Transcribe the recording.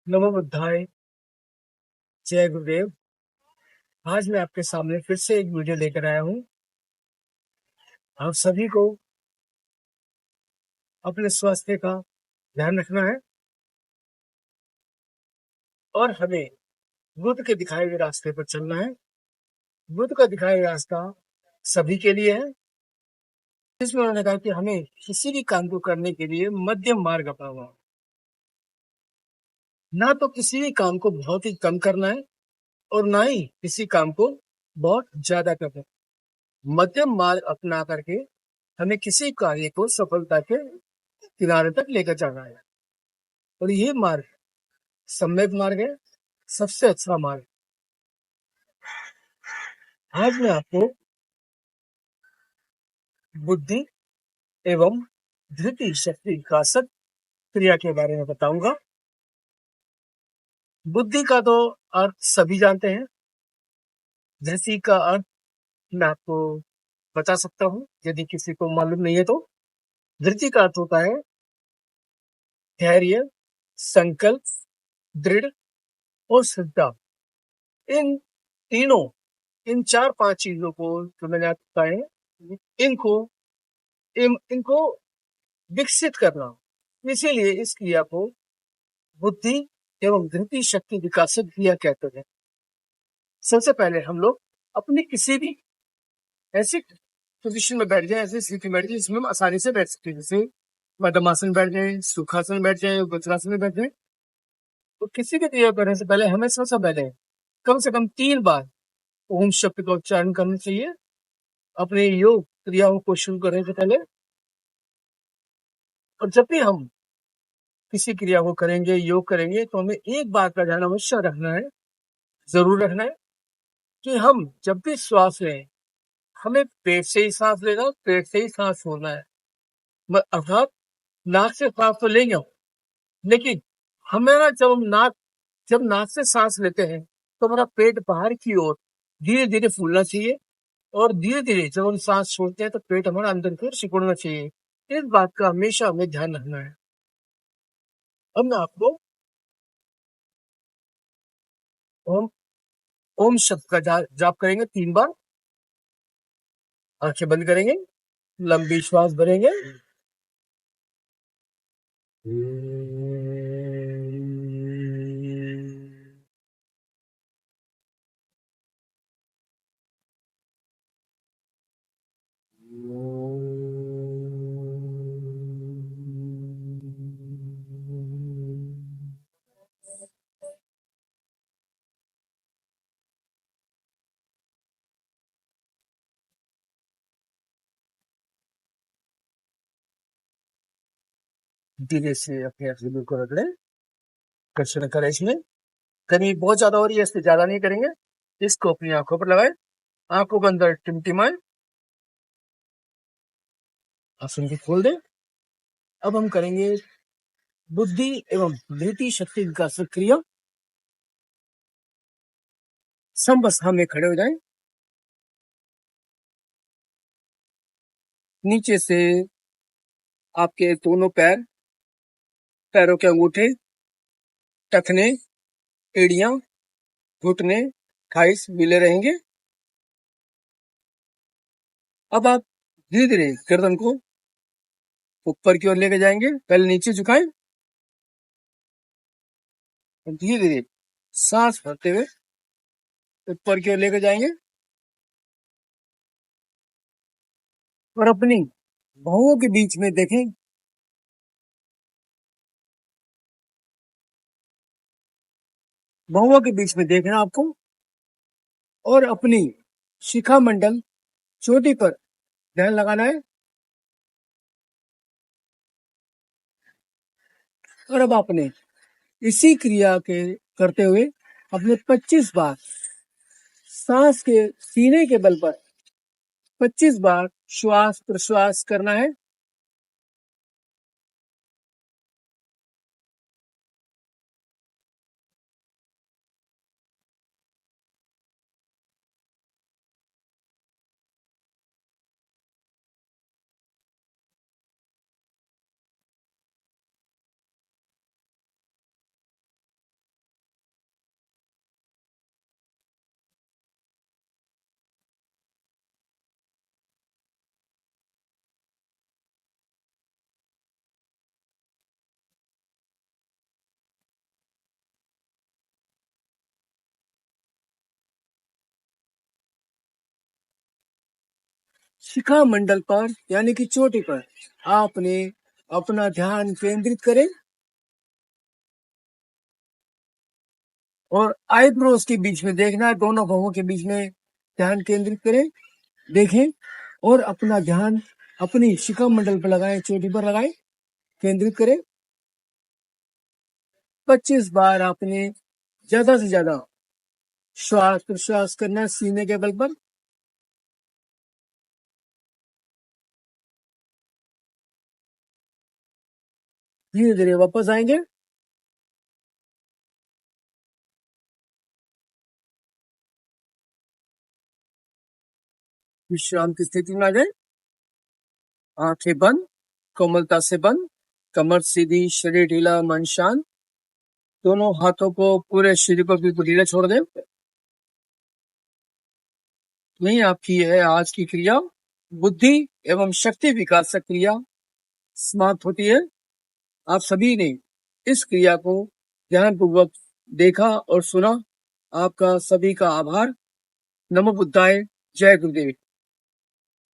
नमो बुद्धाय, जय गुरुदेव। आज मैं आपके सामने फिर से एक वीडियो लेकर आया हूँ। आप सभी को अपने स्वास्थ्य का ध्यान रखना है और हमें बुद्ध के दिखाए हुए रास्ते पर चलना है। बुद्ध का दिखाया हुआ रास्ता सभी के लिए है, जिसमें उन्होंने कहा कि हमें किसी भी काम को करने के लिए मध्यम मार्ग अपनाना है। ना तो किसी भी काम को बहुत ही कम करना है और ना ही किसी काम को बहुत ज्यादा करना है। मध्यम मार्ग अपना करके हमें किसी कार्य को सफलता के किनारे तक लेकर जाना है और ये मार्ग सम्यक मार्ग है, सबसे अच्छा मार्ग। आज मैं आपको बुद्धि एवं धृति शक्ति विकासक क्रिया के बारे में बताऊंगा। बुद्धि का तो अर्थ सभी जानते हैं। धृति का अर्थ मैं आपको बता सकता हूँ, यदि किसी को मालूम नहीं है तो। धृति का अर्थ होता है धैर्य, संकल्प, दृढ़ और श्रद्धा। इन तीनों, इन 4-5 चीजों को जो मैंने आपको बताए, इनको इनको विकसित करना। इसीलिए इस क्रिया को बुद्धि एवं धृति शक्ति विकासक क्रिया कहते हैं। सबसे पहले हम लोग अपनी किसी भी ऐसी पोजीशन में बैठ जाए, ऐसी स्थिति में बैठ जाए जिसमें हम आसानी से बैठ सकते हैं। जैसे मध्यमासन बैठ जाए, सुखासन बैठ जाए, वज्रासन में बैठ जाए। तो किसी भी क्रिया करने से पहले हमें सबसे पहले कम से कम 3 बार ओम शब्द का उच्चारण करना चाहिए अपने योग क्रियाओं को शुरू करने से पहले। और जब भी हम किसी क्रिया को करेंगे, योग करेंगे, तो हमें एक बात का ध्यान अवश्य रखना है, जरूर रखना है, कि हम जब भी श्वास लें, हमें पेट से ही सांस लेना, पेट से ही सांस छोड़ना है। अर्थात नाक से सांस तो लेंगे हम, लेकिन हमारा जब नाक से सांस लेते हैं तो हमारा पेट बाहर की ओर धीरे धीरे फूलना चाहिए और धीरे धीरे जब हम सांस छोड़ते हैं तो पेट हमारा अंदर की ओर सिकुड़ना चाहिए। इस बात का हमेशा हमें ध्यान रखना है। अब मैं आपको ओम ओम शब्द का जाप करेंगे 3 बार। आंखें बंद करेंगे, लंबी श्वास भरेंगे धीरे से अपने हथेली को रगड़े, घर्षण करें। इसमें गर्मी बहुत ज्यादा हो रही है, इससे ज्यादा नहीं करेंगे। इसको अपनी आंखों पर लगाए, आंखों के अंदर टिमटिमाए, आंसू को खोल दे। अब हम करेंगे बुद्धि एवं धृति शक्ति विकास क्रिया। समवस्था में खड़े हो जाएं, नीचे से आपके दोनों पैरों के अंगूठे, टखने, एड़ियां, घुटने, थाइस मिले रहेंगे। अब आप धीरे धीरे गर्दन को ऊपर की ओर लेके जाएंगे। पहले नीचे झुकाएं और धीरे धीरे सांस भरते हुए ऊपर की ओर लेके जाएंगे और अपनी भौहों के बीच में देखें, भौहों के बीच में देखना आपको और अपनी शिखा मंडल चोटी पर ध्यान लगाना है। और अब आपने इसी क्रिया के करते हुए अपने 25 बार सांस के सीने के बल पर 25 बार श्वास प्रश्वास करना है। शिखा मंडल पर यानी कि चोटी पर आपने अपना ध्यान केंद्रित करें और आईब्रोज के बीच में देखना है, दोनों भवों के बीच में ध्यान केंद्रित करें, देखें और अपना ध्यान अपनी शिखा मंडल पर लगाएं, चोटी पर लगाएं, केंद्रित करें। 25 बार आपने ज्यादा से ज्यादा श्वास प्रश्वास करना सीने के बल पर। धीरे धीरे वापस आएंगे। विश्राम की स्थिति में आ जाए। आंखें बंद, कोमलता से बंद, कमर सीधी, शरीर ढीला, मन शांत। दोनों हाथों को पूरे शरीर पर बिल्कुल ढीला छोड़ दें। यही आपकी है आज की क्रिया। बुद्धि एवं शक्ति विकास क्रिया समाप्त होती है। आप सभी ने इस क्रिया को ध्यानपूर्वक देखा और सुना। आपका सभी का आभार। नमो बुद्धाय। जय गुरुदेव।